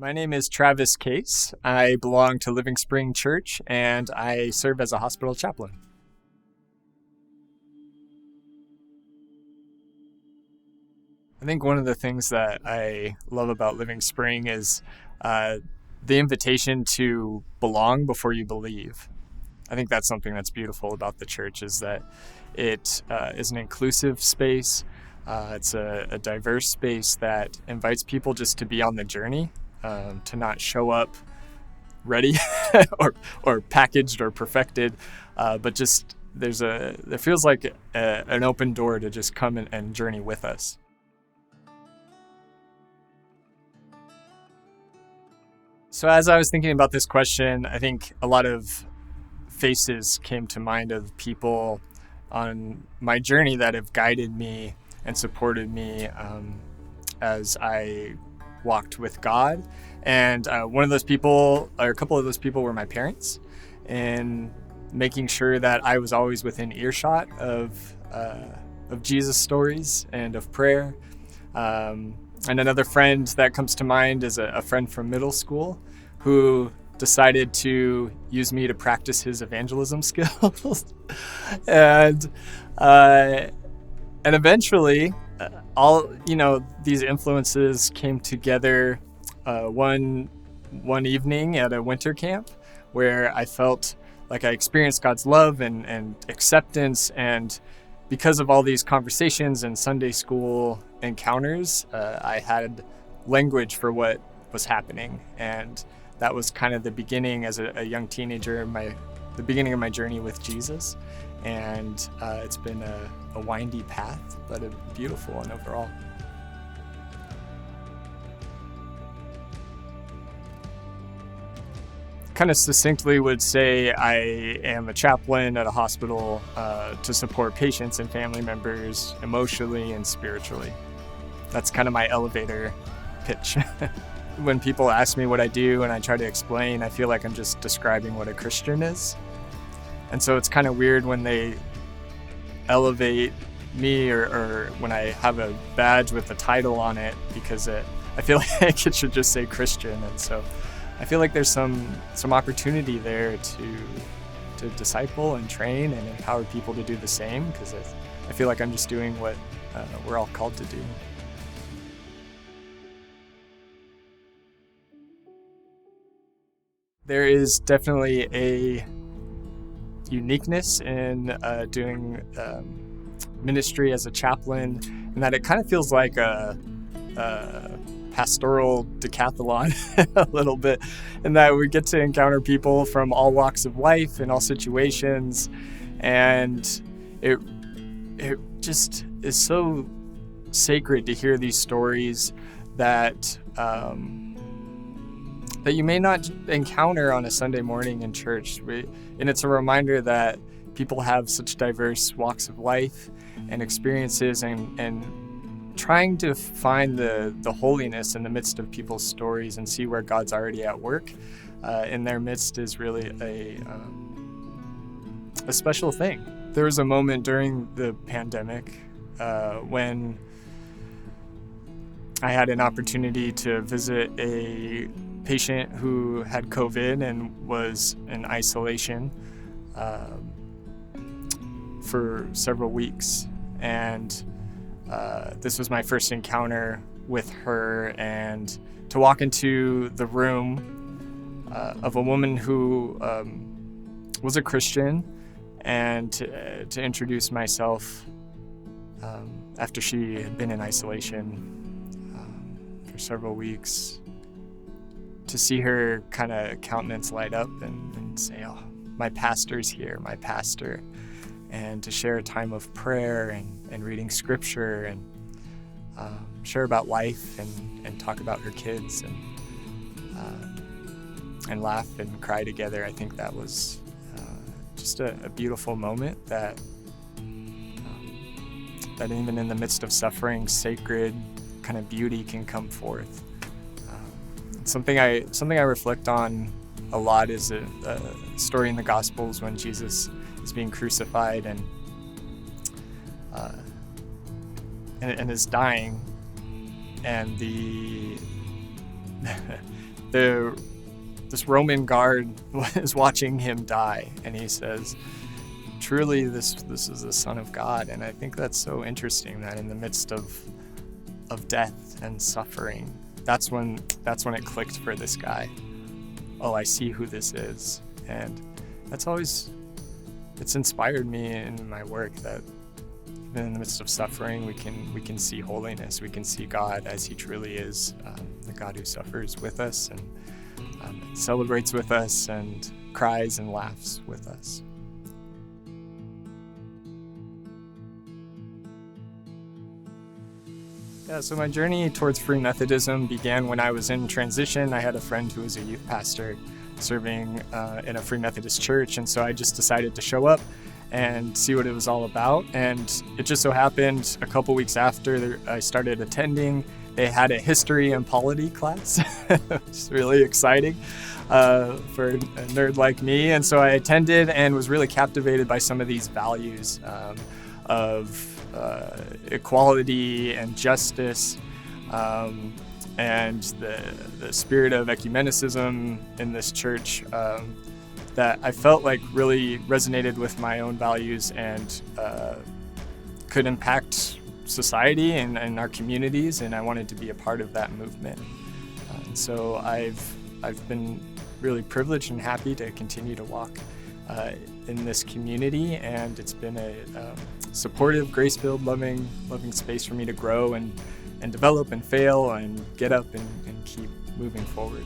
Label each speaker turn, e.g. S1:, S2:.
S1: My name is Travis Case. I belong to Living Spring Church, and I serve as a hospital chaplain. I think one of the things that I love about Living Spring is the invitation to belong before you believe. I think that's something that's beautiful about the church, is that it is an inclusive space. It's a diverse space that invites people just to be on the journey, to not show up ready or packaged or perfected, but just there feels like an open door to just come and journey with us. So as I was thinking about this question, I think a lot of faces came to mind of people on my journey that have guided me and supported me as I walked with God. And one of those people, or a couple of those people, were my parents, in making sure that I was always within earshot of Jesus stories and of prayer. And another friend that comes to mind is a friend from middle school who decided to use me to practice his evangelism skills. And eventually, these influences came together one evening at a winter camp, where I felt like I experienced God's love and acceptance. And because of all these conversations and Sunday school encounters, I had language for what was happening. And that was kind of the beginning, as a young teenager, the beginning of my journey with Jesus. And it's been a windy path, but a beautiful one overall. Kind of succinctly would say I am a chaplain at a hospital to support patients and family members emotionally and spiritually. That's kind of my elevator pitch. When people ask me what I do and I try to explain, I feel like I'm just describing what a Christian is. And so it's kind of weird when they elevate me or when I have a badge with a title on it, because I feel like it should just say Christian. And so I feel like there's some opportunity there to disciple and train and empower people to do the same, because I feel like I'm just doing what we're all called to do. There is definitely a uniqueness in doing ministry as a chaplain, and that it kind of feels like a pastoral decathlon a little bit, in that we get to encounter people from all walks of life and all situations, and it just is so sacred to hear these stories that you may not encounter on a Sunday morning in church. And it's a reminder that people have such diverse walks of life and experiences, and trying to find the holiness in the midst of people's stories and see where God's already at work in their midst is really a special thing. There was a moment during the pandemic when I had an opportunity to visit a patient who had COVID and was in isolation for several weeks. And this was my first encounter with her, and to walk into the room of a woman who was a Christian, and to introduce myself after she had been in isolation for several weeks, to see her kind of countenance light up and say, "Oh, my pastor's here, my pastor," and to share a time of prayer and reading scripture and share about life and talk about her kids and laugh and cry together. I think that was just a beautiful moment that even in the midst of suffering, sacred kind of beauty can come forth. Something I reflect on a lot is a story in the Gospels when Jesus is being crucified and is dying, and the this Roman guard was watching him die, and he says, truly this is the Son of God. And I think that's so interesting that in the midst of death and suffering, that's when it clicked for this guy. Oh, I see who this is. And it's inspired me in my work that even in the midst of suffering, we can see holiness. We can see God as he truly is, the God who suffers with us and celebrates with us and cries and laughs with us. Yeah, so my journey towards Free Methodism began when I was in transition. I had a friend who was a youth pastor serving in a Free Methodist Church, and so I just decided to show up and see what it was all about. And it just so happened a couple weeks after I started attending, they had a history and polity class. It's really exciting for a nerd like me. And so I attended and was really captivated by some of these values of equality and justice, and the spirit of ecumenicism in this church that I felt like really resonated with my own values and could impact society and our communities, and I wanted to be a part of that movement. And so I've been really privileged and happy to continue to walk in this community, and it's been a supportive, grace-filled, loving space for me to grow and develop and fail and get up and keep moving forward.